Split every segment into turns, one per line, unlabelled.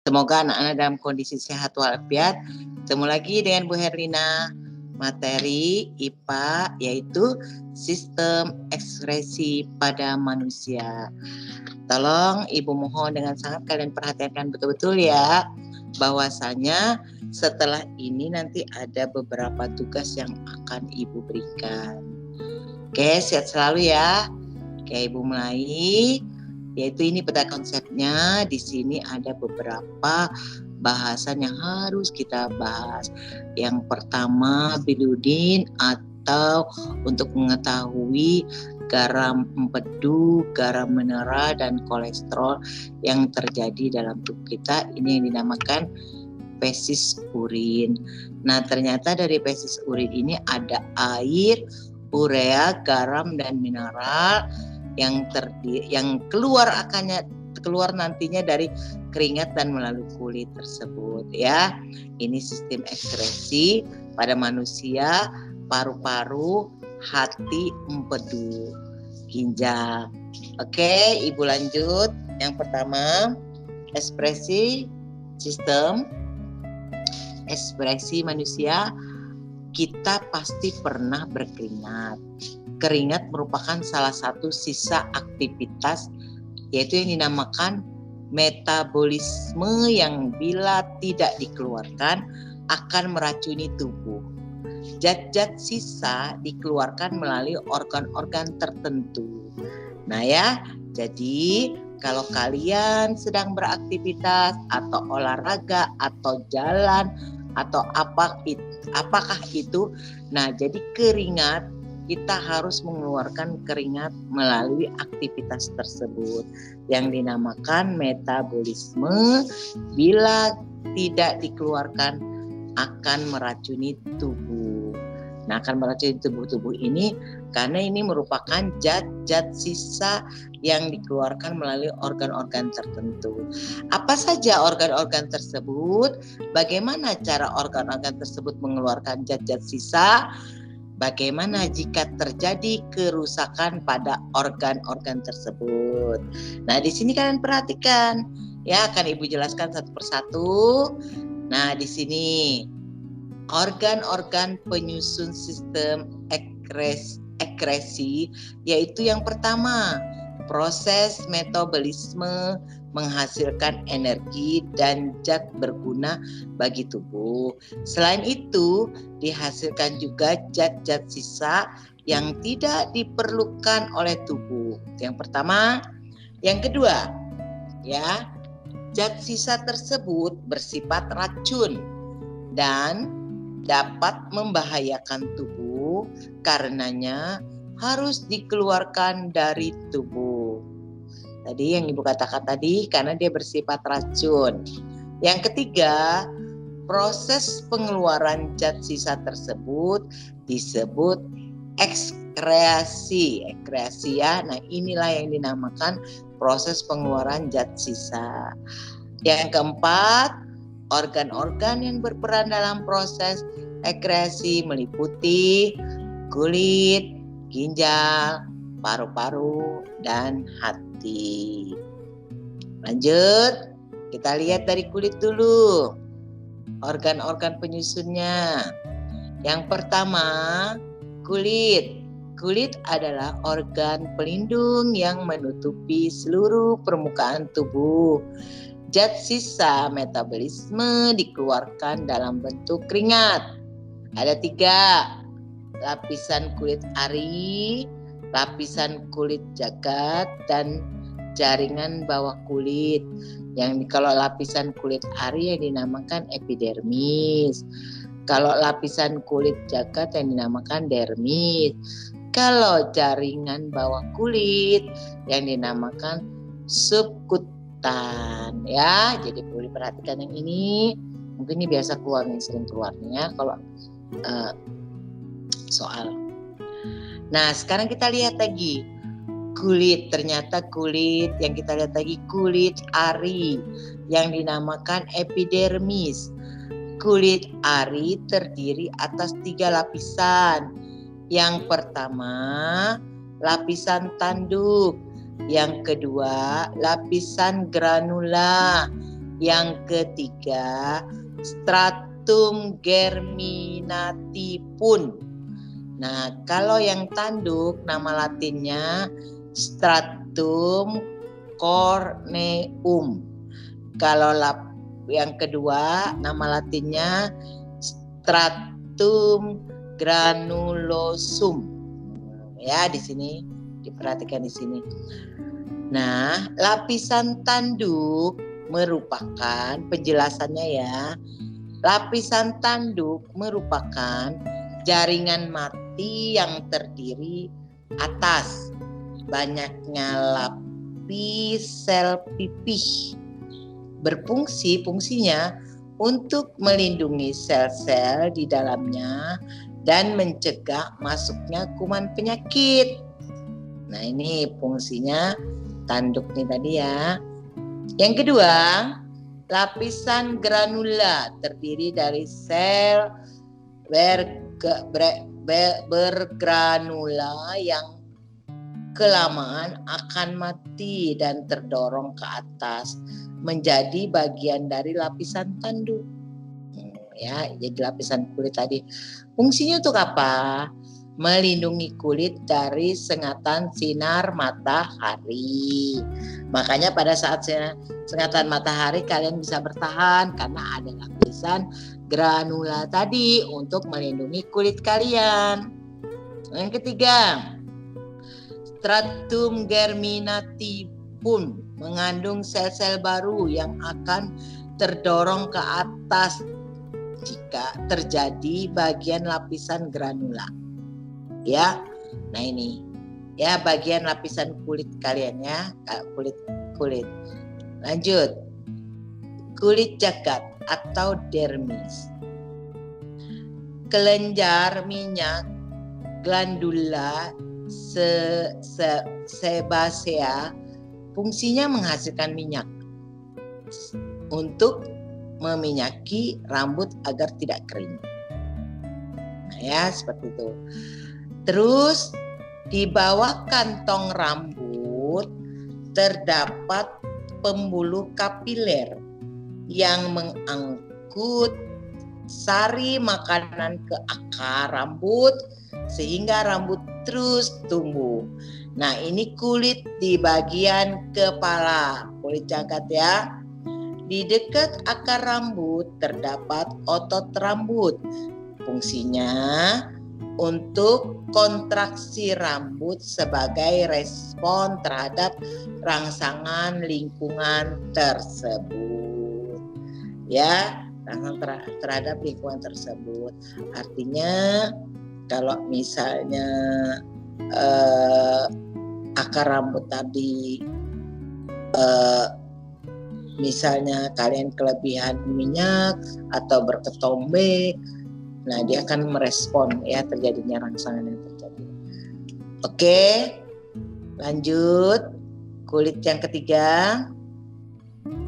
Semoga anak-anak dalam kondisi sehat walafiat. Ketemu lagi dengan Bu Herlina. Materi IPA yaitu sistem ekspresi pada manusia. Tolong Ibu mohon dengan sangat kalian perhatikan betul-betul ya, bahwasanya setelah ini nanti ada beberapa tugas yang akan Ibu berikan. Oke, sehat selalu ya. Oke, Ibu mulai. Yaitu ini pada konsepnya, di sini ada beberapa bahasan yang harus kita bahas. Yang pertama, bilirubin atau untuk mengetahui garam empedu, garam mineral, dan kolesterol yang terjadi dalam tubuh kita. Ini yang dinamakan fesis urin. Nah, ternyata dari fesis urin ini ada air, urea, garam, dan mineral yang keluar nantinya dari keringat dan melalui kulit tersebut ya. Ini sistem ekskresi pada manusia, paru-paru, hati, empedu, ginjal. Oke, Ibu lanjut. Yang pertama, sistem ekspresi manusia. Kita pasti pernah berkeringat. Keringat merupakan salah satu sisa aktivitas yaitu yang dinamakan metabolisme yang bila tidak dikeluarkan akan meracuni tubuh. Zat-zat sisa dikeluarkan melalui organ-organ tertentu. Nah ya, jadi kalau kalian sedang beraktivitas atau olahraga atau jalan atau apakah itu, nah jadi keringat, kita harus mengeluarkan keringat melalui aktivitas tersebut yang dinamakan metabolisme. Bila tidak dikeluarkan akan meracuni tubuh. Nah, akan meracuni tubuh ini karena ini merupakan zat-zat sisa yang dikeluarkan melalui organ-organ tertentu. Apa saja organ-organ tersebut? Bagaimana cara organ-organ tersebut mengeluarkan zat-zat sisa? Bagaimana jika terjadi kerusakan pada organ-organ tersebut? Nah, di sini kalian perhatikan, ya akan Ibu jelaskan satu persatu. Nah, di sini organ-organ penyusun sistem ekskresi, yaitu yang pertama, proses metabolisme menghasilkan energi dan zat berguna bagi tubuh. Selain itu, dihasilkan juga zat-zat sisa yang tidak diperlukan oleh tubuh. Yang pertama, yang kedua, ya, zat sisa tersebut bersifat racun dan dapat membahayakan tubuh, karenanya harus dikeluarkan dari tubuh. Tadi yang Ibu katakan tadi karena dia bersifat racun. Yang ketiga, proses pengeluaran zat sisa tersebut disebut ekskresi ya. Nah, inilah yang dinamakan proses pengeluaran zat sisa. Yang keempat, organ-organ yang berperan dalam proses ekskresi meliputi kulit, ginjal, paru-paru, dan hati. Lanjut, kita lihat dari kulit dulu. Organ-organ penyusunnya. Yang pertama, kulit. Kulit adalah organ pelindung yang menutupi seluruh permukaan tubuh. Zat sisa metabolisme dikeluarkan dalam bentuk keringat. Ada 3, lapisan kulit ari, lapisan kulit jagat, dan jaringan bawah kulit. Yang kalau lapisan kulit ari yang dinamakan epidermis. Kalau lapisan kulit jagat yang dinamakan dermis. Kalau jaringan bawah kulit yang dinamakan subkutan ya. Jadi perlu diperhatikan yang ini. Mungkin ini biasa keluar nih, sering keluarnya kalau soal. Nah, sekarang kita lihat lagi kulit. Ternyata kulit yang kita lihat lagi kulit ari yang dinamakan epidermis. Kulit ari terdiri atas 3 lapisan. Yang pertama, lapisan tanduk. Yang kedua, lapisan granula. Yang ketiga, stratum germinativum. Nah, kalau yang tanduk nama latinnya stratum corneum. Kalau yang kedua nama latinnya stratum granulosum. Ya, di sini diperhatikan di sini. Nah, lapisan tanduk merupakan, penjelasannya ya, lapisan tanduk merupakan jaringan mati yang terdiri atas banyaknya lapis sel pipih, fungsinya untuk melindungi sel-sel di dalamnya dan mencegah masuknya kuman penyakit. Nah, ini fungsinya tanduk nih tadi ya. Yang kedua, lapisan granula terdiri dari sel bergranula yang kelamaan akan mati dan terdorong ke atas menjadi bagian dari lapisan tanduk. Ya, jadi lapisan kulit tadi. Fungsinya untuk apa? Melindungi kulit dari sengatan sinar matahari. Makanya pada saat sengatan matahari kalian bisa bertahan karena ada lapisan granula tadi untuk melindungi kulit kalian. Yang ketiga, stratum germinativum mengandung sel-sel baru yang akan terdorong ke atas jika terjadi bagian lapisan granula. Ya, nah ini ya bagian lapisan kulit kalian ya, kulit. Lanjut, kulit jagat atau dermis. Kelenjar minyak glandula sebasea fungsinya menghasilkan minyak untuk meminyaki rambut agar tidak kering. Nah ya, seperti itu. Terus di bawah kantong rambut terdapat pembuluh kapiler yang mengangkut sari makanan ke akar rambut sehingga rambut terus tumbuh. Nah, ini kulit di bagian kepala, kulit jagat ya. Di dekat akar rambut terdapat otot rambut. Fungsinya untuk kontraksi rambut sebagai respon terhadap rangsangan lingkungan tersebut. Ya, rangsangan terhadap lingkungan tersebut. Artinya kalau misalnya akar rambut tadi misalnya kalian kelebihan minyak atau berketombe, nah dia akan merespon ya terjadinya rangsangan yang terjadi. Oke, lanjut. Kulit yang ketiga,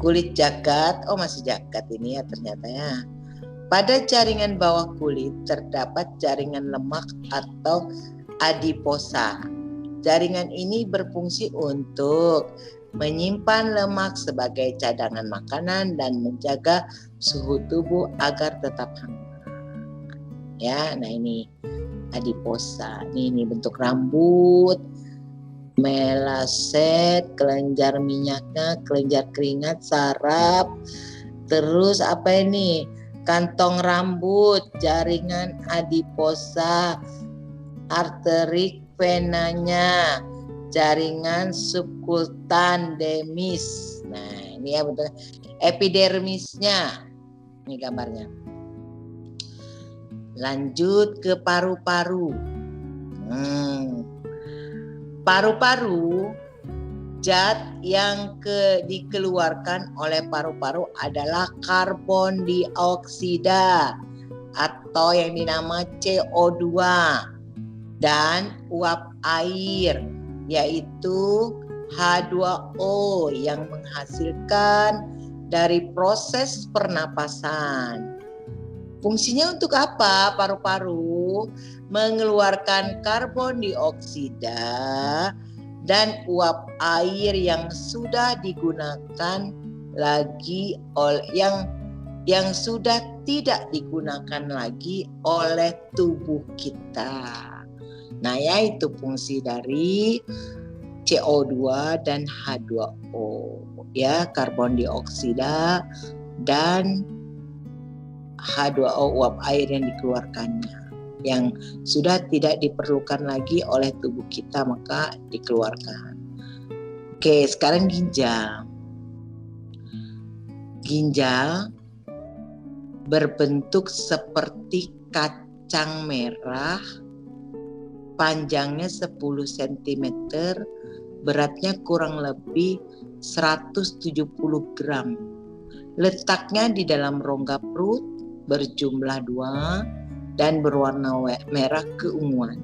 kulit jagat. Oh, masih jagat ini ya ternyata ya. Pada jaringan bawah kulit terdapat jaringan lemak atau adiposa. Jaringan ini berfungsi untuk menyimpan lemak sebagai cadangan makanan dan menjaga suhu tubuh agar tetap hangat. Ya, nah ini adiposa. Ini bentuk rambut, melaset, kelenjar minyaknya, kelenjar keringat, saraf. Terus apa ini? Kantong rambut, jaringan adiposa, arterik venanya, jaringan subkutan dermis. Nah, ini ya betul. Epidermisnya. Ini gambarnya. Lanjut ke paru-paru. Paru-paru, zat yang dikeluarkan oleh paru-paru adalah karbon dioksida atau yang dinamakan CO2 dan uap air yaitu H2O yang menghasilkan dari proses pernapasan. Fungsinya untuk apa paru-paru? Mengeluarkan karbon dioksida dan uap air yang sudah digunakan lagi yang sudah tidak digunakan lagi oleh tubuh kita. Nah, ya itu fungsi dari CO2 dan H2O, ya, karbon dioksida dan H2O, uap air yang dikeluarkannya, yang sudah tidak diperlukan lagi oleh tubuh kita maka dikeluarkan. Oke, sekarang ginjal. Ginjal berbentuk seperti kacang merah, panjangnya 10 cm, beratnya kurang lebih 170 gram. Letaknya di dalam rongga perut, berjumlah 2 dan berwarna merah keunguan.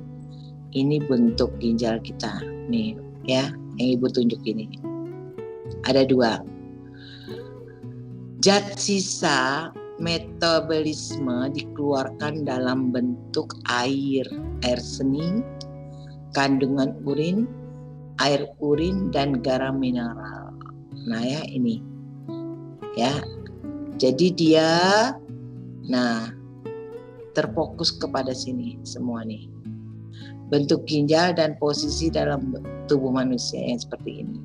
Ini bentuk ginjal kita. Nih ya, yang Ibu tunjuk ini. Ada 2. Zat sisa metabolisme dikeluarkan dalam bentuk air seni, kandungan urin, air urin, dan garam mineral. Nah ya ini ya, jadi dia terfokus kepada sini semua nih, bentuk ginjal dan posisi dalam tubuh manusia yang seperti ini.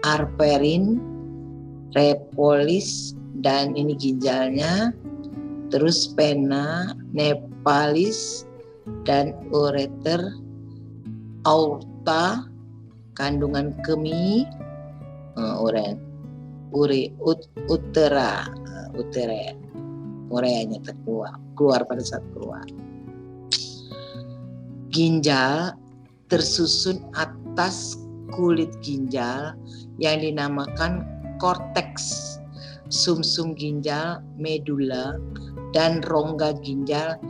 Arterin, repolis, dan ini ginjalnya, terus vena, nephalis, dan ureter, aorta, kandungan kemih, ureanya keluar pada saat keluar. Ginjal tersusun atas kulit ginjal yang dinamakan korteks, sumsum ginjal, medula, dan rongga ginjal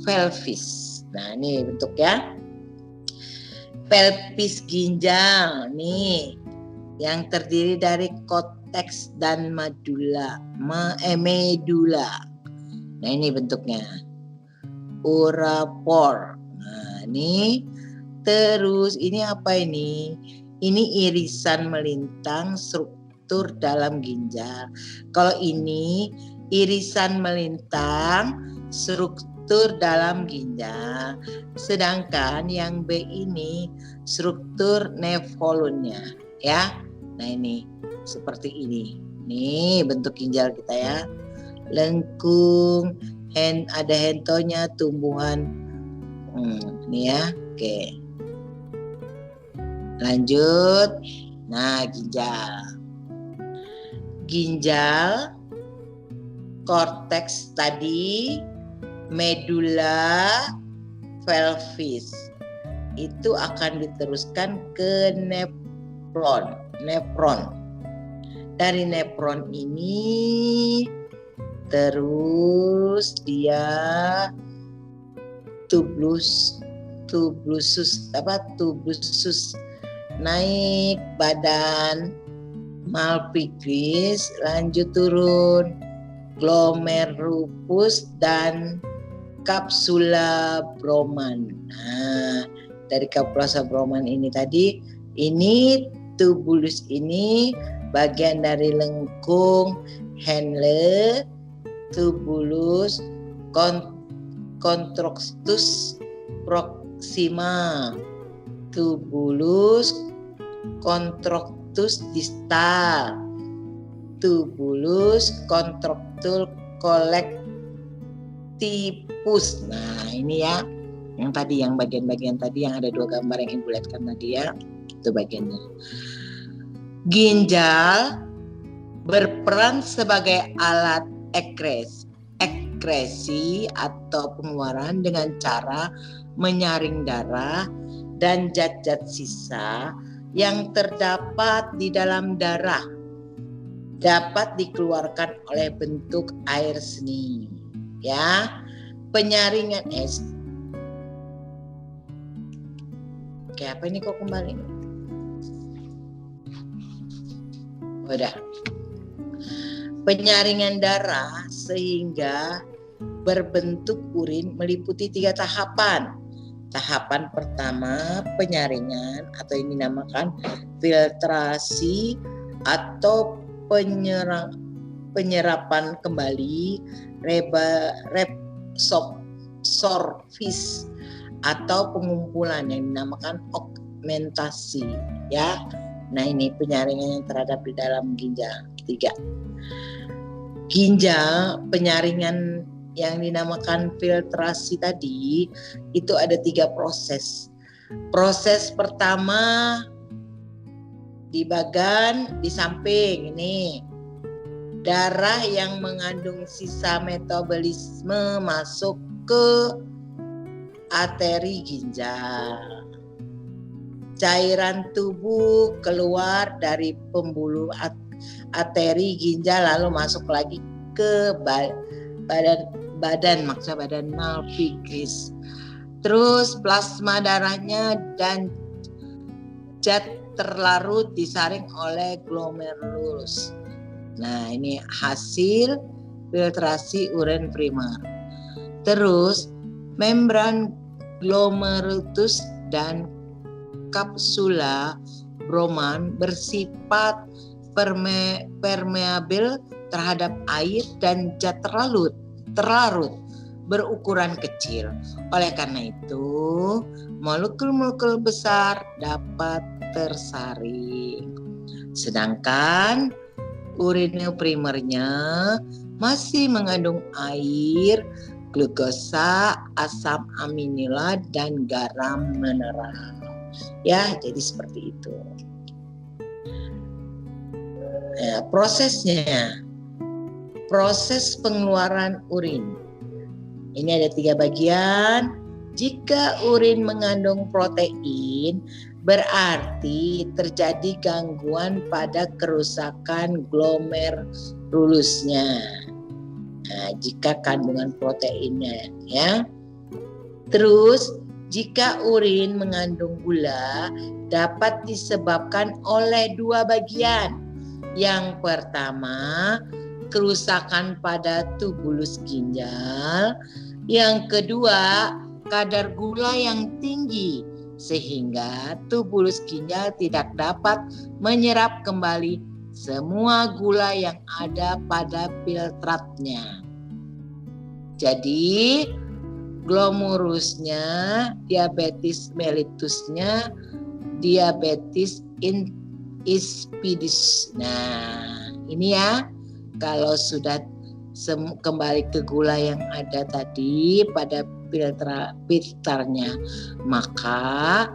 pelvis. Nah, ini bentuknya. Pelvis ginjal nih yang terdiri dari korteks dan medula. Nah, ini bentuknya. Urapor. Nah, ini terus ini apa ini? Ini irisan melintang struktur dalam ginjal. Kalau ini irisan melintang struktur dalam ginjal, sedangkan yang B ini struktur nevolunnya, ya. Nah ini seperti ini. Nih bentuk ginjal kita ya. Lengkung, ada hentonya, tumbuhan. Nih ya, oke. Lanjut. Nah, ginjal, korteks tadi, medula, pelvis itu akan diteruskan ke nefron. Dari nefron ini terus dia tubusus naik badan, malpigris, lanjut turun, glomerulus, dan kapsula Bowman. Nah, dari kapsula Bowman ini tadi, ini tubulus ini bagian dari lengkung Henle, tubulus, contractus proxima, tubulus, contractus distal, tubulus, contractus collectivus. Nah ini ya, yang tadi, yang bagian-bagian tadi yang ada 2 gambar yang Ibu lihatkan tadi ya, itu bagiannya. Ginjal berperan sebagai alat ekskresi atau pengeluaran dengan cara menyaring darah dan zat-zat sisa yang terdapat di dalam darah dapat dikeluarkan oleh bentuk air seni. Ya, penyaringan Oke, apa ini kok kembali? Udah. Penyaringan darah sehingga berbentuk urin meliputi 3 tahapan. Tahapan pertama penyaringan atau ini dinamakan filtrasi atau penyerapan kembali, reabsorpsi atau pengumpulan yang dinamakan augmentasi, ya. Nah, ini penyaringan yang terhadap di dalam ginjal. Ketiga, ginjal penyaringan yang dinamakan filtrasi tadi itu ada 3 proses. Proses pertama di bagian di samping ini, darah yang mengandung sisa metabolisme masuk ke arteri ginjal. Cairan tubuh keluar dari pembuluh arteri ginjal lalu masuk lagi ke badan maksudnya badan nalfigris. Terus plasma darahnya dan zat terlarut disaring oleh glomerulus. Nah, ini hasil filtrasi urin primer. Terus membran glomerulus dan kapsula Broman bersifat permeabel terhadap air dan zat terlarut berukuran kecil. Oleh karena itu, molekul-molekul besar dapat tersaring. Sedangkan urin primernya masih mengandung air, glukosa, asam aminila, dan garam mineral. Ya, jadi seperti itu. Ya, prosesnya, proses pengeluaran urin. Ini ada 3 bagian. Jika urin mengandung protein, berarti terjadi gangguan pada kerusakan glomerulusnya. Nah, jika kandungan proteinnya, ya. Terus jika urin mengandung gula, dapat disebabkan oleh 2 bagian. Yang pertama, kerusakan pada tubulus ginjal. Yang kedua, kadar gula yang tinggi sehingga tubulus ginjal tidak dapat menyerap kembali semua gula yang ada pada filtratnya. Jadi glomerusnya, diabetes mellitusnya, diabetes insipidus. Nah, ini ya, kalau sudah kembali ke gula yang ada tadi pada filternya, maka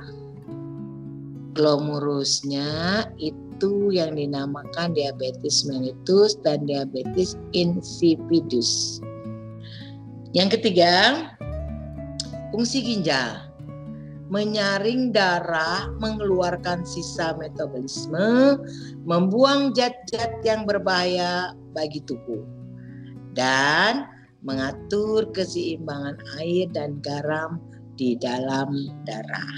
glomerusnya itu yang dinamakan diabetes mellitus dan diabetes insipidus. Yang ketiga, fungsi ginjal menyaring darah, mengeluarkan sisa metabolisme, membuang zat-zat yang berbahaya bagi tubuh, dan mengatur keseimbangan air dan garam di dalam darah.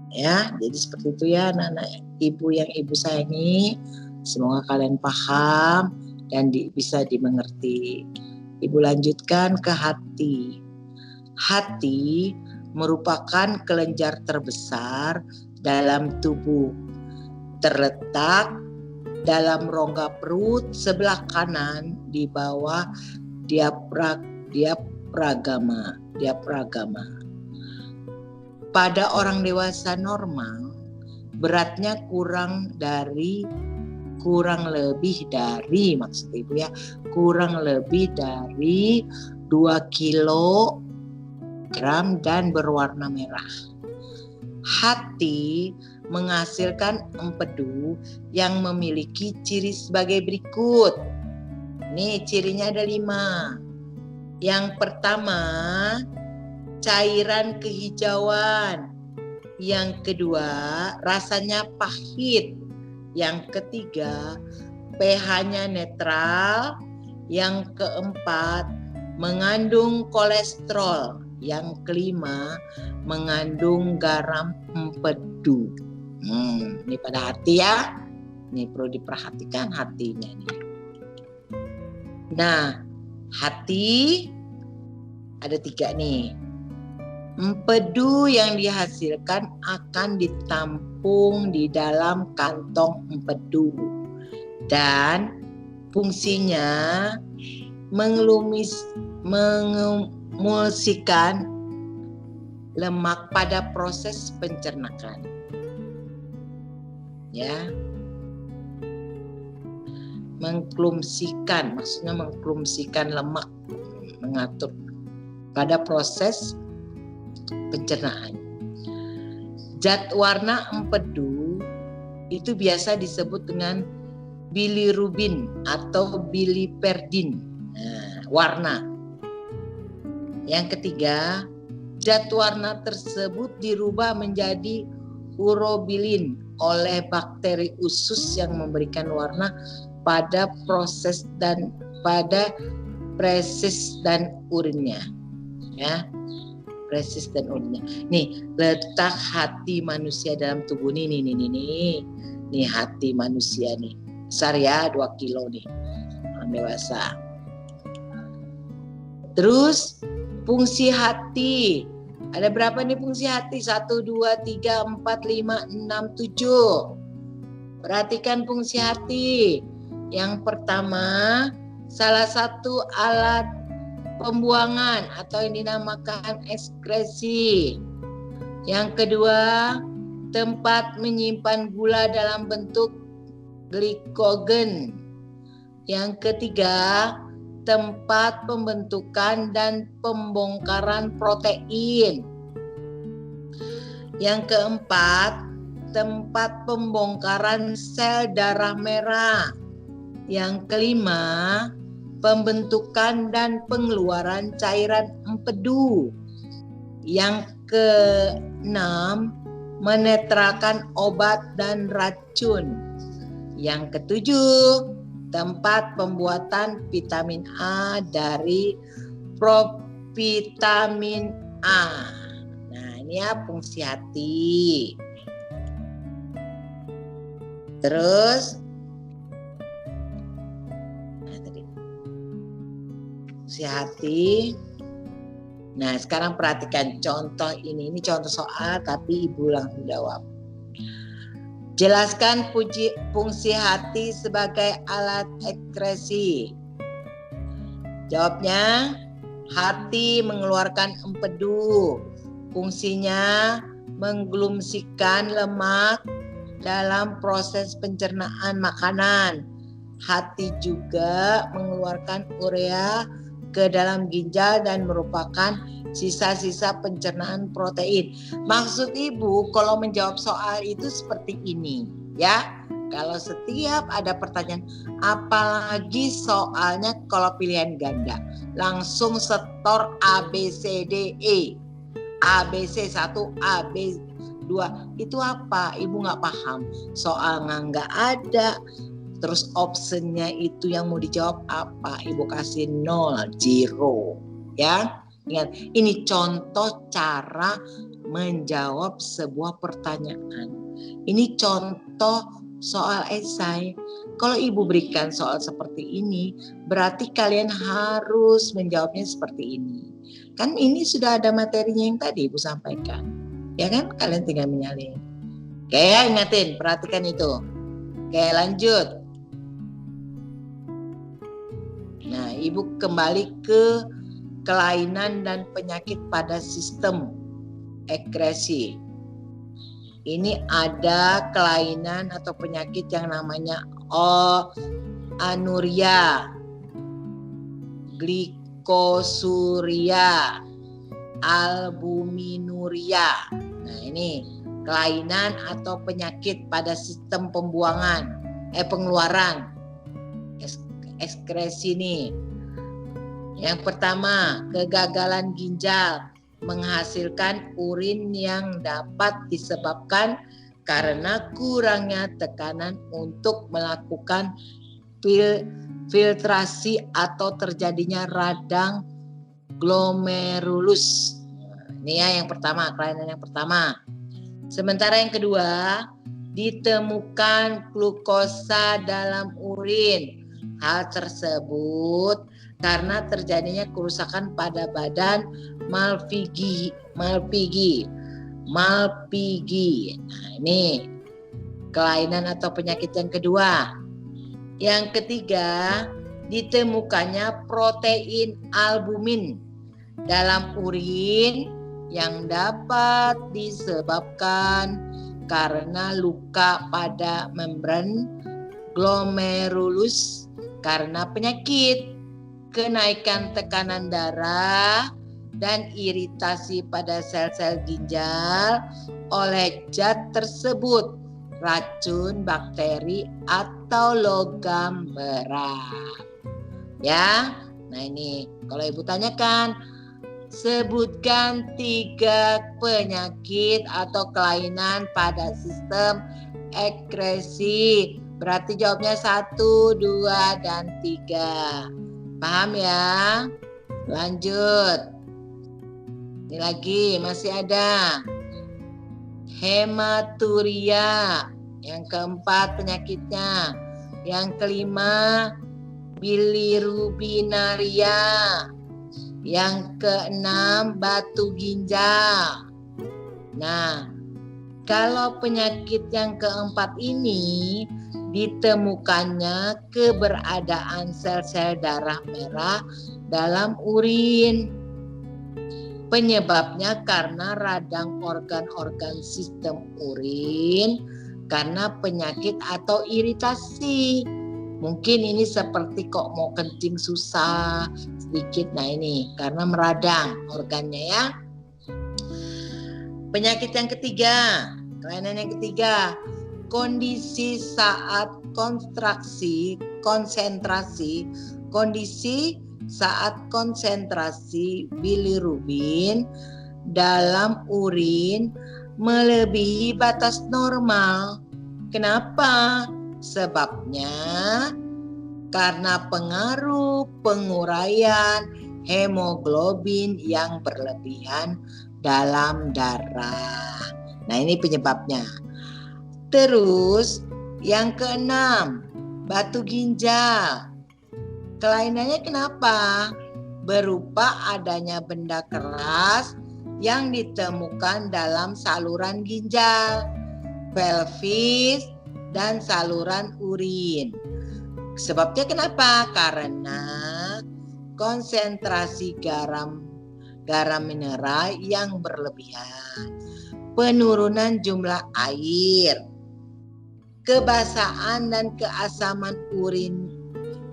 Ya, jadi seperti itu ya anak-anak ibu yang ibu sayangi. Semoga kalian paham dan bisa dimengerti. Ibu lanjutkan ke hati. Hati merupakan kelenjar terbesar dalam tubuh. Terletak dalam rongga perut sebelah kanan di bawah diafragma. Pada orang dewasa normal, beratnya kurang lebih dari 2 kilogram dan berwarna merah. Hati menghasilkan empedu yang memiliki ciri sebagai berikut. Nih cirinya ada 5. Yang pertama, cairan kehijauan. Yang kedua, rasanya pahit. Yang ketiga, pH-nya netral. Yang keempat, mengandung kolesterol. Yang kelima, mengandung garam empedu. Ini pada hati ya. Ini perlu diperhatikan hatinya nih. Nah, hati ada 3 nih. Empedu yang dihasilkan akan ditampung di dalam kantong empedu. dan fungsinya mengemulsikan lemak pada proses pencernaan. Ya. Mengklumsikan, maksudnya mengklumsikan lemak, mengatur pada proses pencernaan. Zat warna empedu itu biasa disebut dengan bilirubin atau biliperdin. Nah, warna. Yang ketiga, zat warna tersebut dirubah menjadi urobilin oleh bakteri usus yang memberikan warna pada proses dan presis dan urinnya. Ya. Presis dan urinnya. Nih, letak hati manusia dalam tubuh nih. Nih hati manusia nih. Besar ya, 2 kilo nih. Orang dewasa. Terus fungsi hati. Ada berapa nih fungsi hati? 1, 2, 3, 4, 5, 6, 7. Perhatikan fungsi hati. Yang pertama, salah satu alat pembuangan atau yang dinamakan ekskresi. Yang kedua, tempat menyimpan gula dalam bentuk glikogen. Yang ketiga, tempat pembentukan dan pembongkaran protein. Yang keempat, tempat pembongkaran sel darah merah. Yang kelima, pembentukan dan pengeluaran cairan empedu. Yang keenam, menetralkan obat dan racun. Yang ketujuh, tempat pembuatan vitamin A dari provitamin A. Nah, ini ya fungsi hati. Terus fungsi hati. Nah, sekarang perhatikan contoh ini contoh soal tapi Ibu langsung jawab. Jelaskan fungsi hati sebagai alat ekskresi. Jawabnya, hati mengeluarkan empedu. Fungsinya mengglumsikan lemak dalam proses pencernaan makanan. Hati juga mengeluarkan urea ke dalam ginjal dan merupakan sisa-sisa pencernaan protein. Maksud Ibu kalau menjawab soal itu seperti ini, ya. Kalau setiap ada pertanyaan, apalagi soalnya kalau pilihan ganda, langsung setor A, B, C, D, E. A, B, C 1, A, B 2. Itu apa? Ibu nggak paham. Soalnya nggak ada. Terus optionnya itu yang mau dijawab apa? Ibu kasih 0, 0. Ya. Ingat, ini contoh cara menjawab sebuah pertanyaan. Ini contoh soal esai. Kalau Ibu berikan soal seperti ini, berarti kalian harus menjawabnya seperti ini. Kan ini sudah ada materinya yang tadi Ibu sampaikan. Ya kan? Kalian tinggal menyalin. Oke, ingatin, perhatikan itu. Oke, lanjut. Nah, Ibu kembali ke kelainan dan penyakit pada sistem ekskresi. Ini ada kelainan atau penyakit yang namanya anuria, glikosuria, albuminuria. Nah, ini kelainan atau penyakit pada sistem pengeluaran ekskresi nih. Yang pertama, kegagalan ginjal menghasilkan urin yang dapat disebabkan karena kurangnya tekanan untuk melakukan filtrasi atau terjadinya radang glomerulus. Ini ya yang pertama, kelainan yang pertama. Sementara yang kedua, ditemukan glukosa dalam urin. Hal tersebut karena terjadinya kerusakan pada badan Malpighi. Nah, ini kelainan atau penyakit yang kedua. Yang ketiga, ditemukannya protein albumin dalam urin yang dapat disebabkan karena luka pada membran glomerulus karena penyakit, kenaikan tekanan darah, dan iritasi pada sel-sel ginjal oleh zat tersebut, racun, bakteri, atau logam berat. Ya, nah ini kalau ibu tanyakan, sebutkan 3 penyakit atau kelainan pada sistem ekskresi. Berarti jawabnya 1, 2, dan 3. Paham ya? Lanjut. Ini lagi masih ada hematuria. Yang keempat penyakitnya. Yang kelima bilirubinaria. Yang keenam batu ginjal. Nah, kalau penyakit yang keempat ini ditemukannya keberadaan sel-sel darah merah dalam urin. Penyebabnya karena radang organ-organ sistem urin karena penyakit atau iritasi. Mungkin ini seperti kok mau kencing susah sedikit. Nah ini karena meradang organnya ya. Penyakit yang ketiga, kelainan yang ketiga, kondisi saat konsentrasi bilirubin dalam urin melebihi batas normal. Kenapa? Sebabnya karena pengaruh penguraian hemoglobin yang berlebihan dalam darah. Nah ini penyebabnya. Terus yang keenam, batu ginjal. Kelainannya kenapa? Berupa adanya benda keras yang ditemukan dalam saluran ginjal, pelvis, dan saluran urin. Sebabnya kenapa? Karena konsentrasi garam mineral yang berlebihan, penurunan jumlah air, kebasaan dan keasaman urin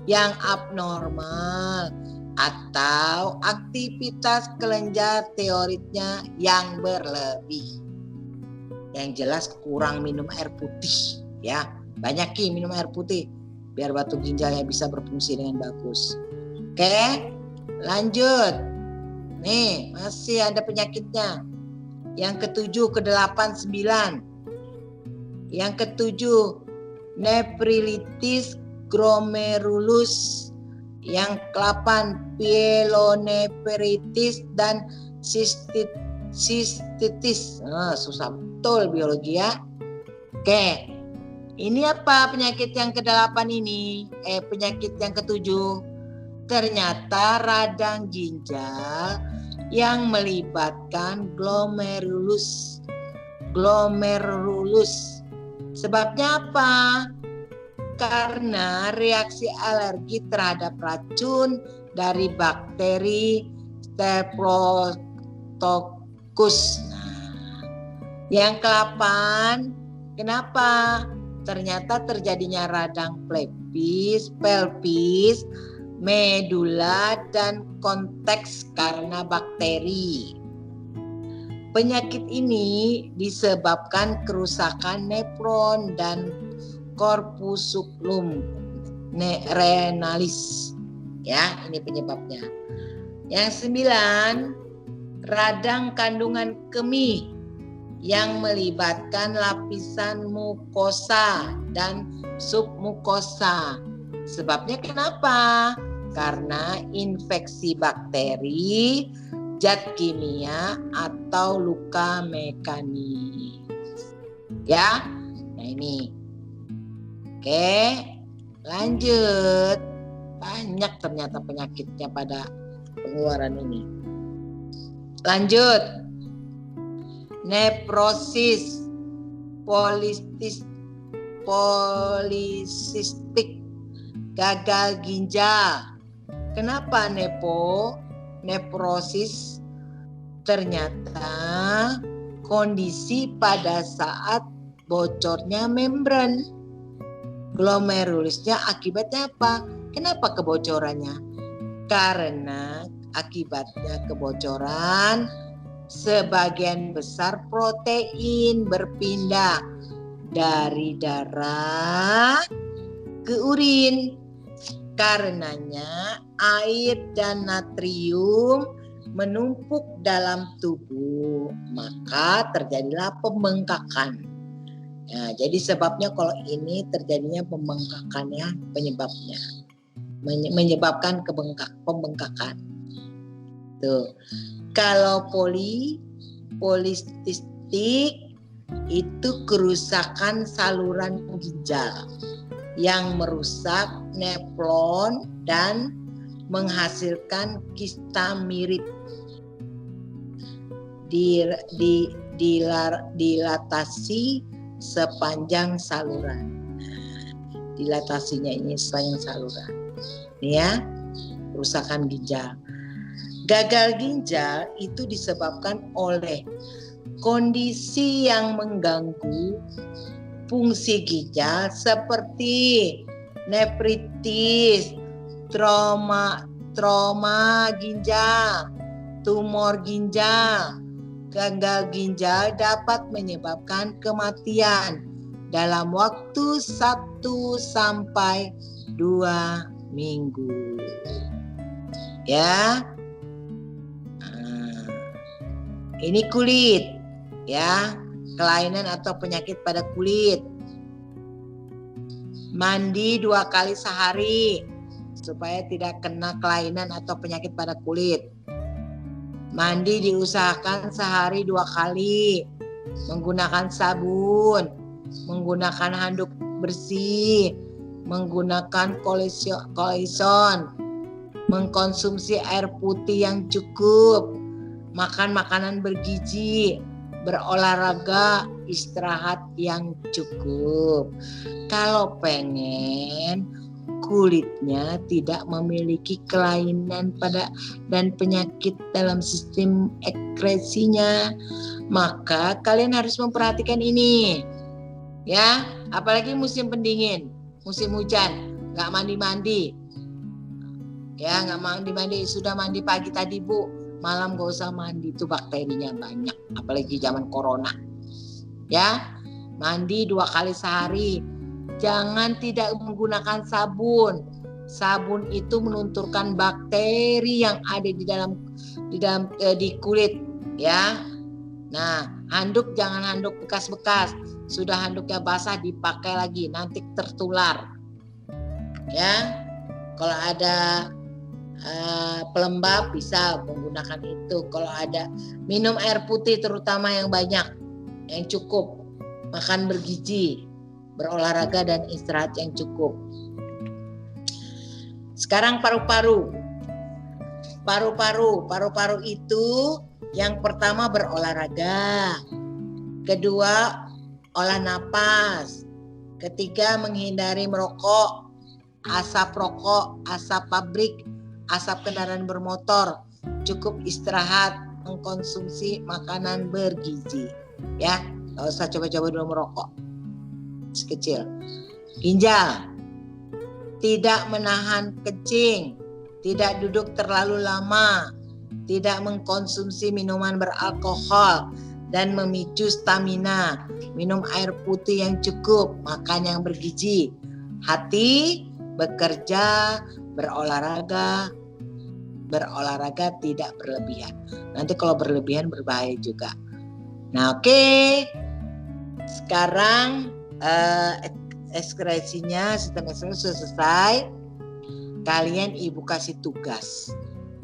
yang abnormal, atau aktivitas kelenjar tiroidnya yang berlebih. Yang jelas kurang minum air putih ya. Banyakin minum air putih biar batu ginjalnya bisa berfungsi dengan bagus. Oke, lanjut. Nih, masih ada penyakitnya. Yang ketujuh, kedelapan, 9. Yang ketujuh, nephritis glomerulus. Yang ke-8 pyelonephritis dan sistitis. Susah betul biologi ya. Oke. Ini apa penyakit yang ke-8 ini? Penyakit yang ke-7. Ternyata radang ginjal yang melibatkan glomerulus. Sebabnya apa? Karena reaksi alergi terhadap racun dari bakteri Staphylococcus. Yang ke-8, kenapa? Ternyata terjadinya radang pelvis, medula, dan konteks karena bakteri. Penyakit ini disebabkan kerusakan nefron dan corpusculum renalis. Ya, ini penyebabnya. Yang 9, radang kandungan kemih yang melibatkan lapisan mukosa dan submukosa. Sebabnya kenapa? Karena infeksi bakteri, zat kimia, atau luka mekanik. Ya, nah ini. Oke, lanjut. Banyak ternyata penyakitnya pada pengeluaran ini. Lanjut. Nephrosis polisistik gagal ginjal. Kenapa neprosis? Ternyata kondisi pada saat bocornya membran glomerulusnya. Akibatnya apa? Kenapa kebocorannya? Karena akibatnya kebocoran sebagian besar protein berpindah dari darah ke urin. Karenanya air dan natrium menumpuk dalam tubuh, maka terjadilah pembengkakan. Ya, jadi sebabnya kalau ini terjadinya pembengkakan ya, penyebabnya menyebabkan pembengkakan. Tuh. Kalau polististik itu kerusakan saluran ginjal yang merusak nefron dan menghasilkan kista mirip. Dilatasi sepanjang saluran. Dilatasinya ini sepanjang saluran. Ini ya, kerusakan ginjal. Gagal ginjal itu disebabkan oleh kondisi yang mengganggu fungsi ginjal seperti nefritis, trauma ginjal, tumor ginjal. Gagal ginjal dapat menyebabkan kematian dalam waktu 1 sampai 2 minggu. Ya. Ini kulit, ya, kelainan atau penyakit pada kulit. Mandi 2 kali sehari supaya tidak kena kelainan atau penyakit pada kulit. Mandi diusahakan sehari 2 kali, menggunakan sabun, menggunakan handuk bersih, menggunakan kolison, mengkonsumsi air putih yang cukup, makan makanan bergizi, berolahraga, istirahat yang cukup. Kalau pengen kulitnya tidak memiliki kelainan dan penyakit dalam sistem ekskresinya, maka kalian harus memperhatikan ini. Ya, apalagi musim pendingin, musim hujan, nggak mandi-mandi. Ya, nggak mandi-mandi, sudah mandi pagi tadi Bu, malam gak usah mandi, itu bakterinya banyak, apalagi zaman corona. Ya, mandi 2 kali sehari. Jangan tidak menggunakan sabun. Sabun itu melunturkan bakteri yang ada di kulit, ya. Nah, handuk jangan handuk bekas-bekas. Sudah handuknya basah dipakai lagi, nanti tertular. Ya, kalau ada pelembab bisa menggunakan itu. Kalau ada, minum air putih terutama yang banyak, yang cukup, makan bergizi, berolahraga dan istirahat yang cukup. Sekarang paru-paru itu yang pertama berolahraga, kedua olah napas, ketiga menghindari merokok, asap rokok, asap pabrik, asap kendaraan bermotor, cukup istirahat, mengkonsumsi makanan bergizi. Ya, nggak usah coba-coba dulu merokok sekecil. Ginjal, tidak menahan kencing, tidak duduk terlalu lama, tidak mengkonsumsi minuman beralkohol dan memicu stamina, minum air putih yang cukup, makan yang bergizi. Hati, bekerja, berolahraga tidak berlebihan. Nanti kalau berlebihan berbahaya juga. Nah, oke. Sekarang ekskresinya, sistem ekskresi sudah selesai. Kalian ibu kasih tugas.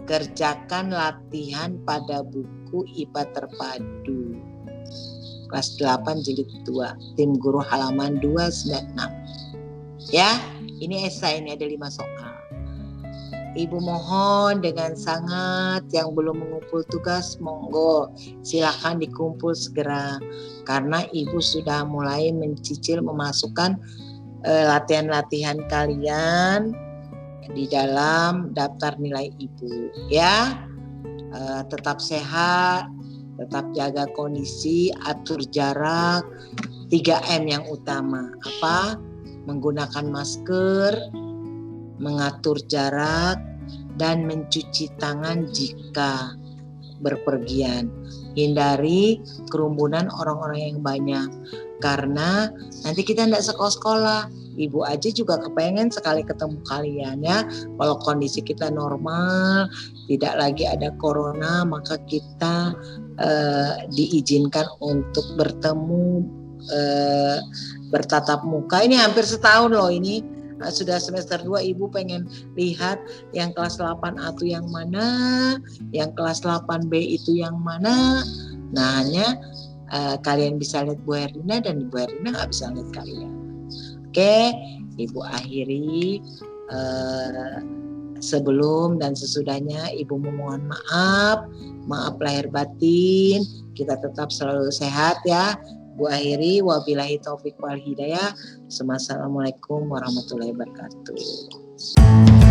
Kerjakan latihan pada buku IPA terpadu. Kelas 8 jilid 2. Tim guru halaman 296. Ya, ini esai, ini ada 5 soal. Ibu mohon dengan sangat yang belum mengumpul tugas, monggo silakan dikumpul segera. Karena ibu sudah mulai mencicil memasukkan latihan-latihan kalian di dalam daftar nilai Ibu ya. Tetap sehat, tetap jaga kondisi, atur jarak, 3M yang utama. Apa? Menggunakan masker, mengatur jarak, dan mencuci tangan jika berpergian. Hindari kerumunan orang-orang yang banyak, karena nanti kita tidak sekolah-sekolah. Ibu aja juga kepengen sekali ketemu kalian ya. Kalau kondisi kita normal, tidak lagi ada corona, maka kita diizinkan untuk bertemu, bertatap muka. Ini hampir setahun loh ini. Sudah semester 2 Ibu pengen lihat yang kelas 8A itu yang mana, yang kelas 8B itu yang mana. Nah, hanya kalian bisa lihat Bu Herlina dan Bu Herlina nggak bisa lihat kalian. Oke, Ibu akhiri. Sebelum dan sesudahnya Ibu memohon maaf lahir batin. Kita tetap selalu sehat ya. Bu akhiri, wabillahi taufik wal hidayah. Assalamualaikum warahmatullahi wabarakatuh.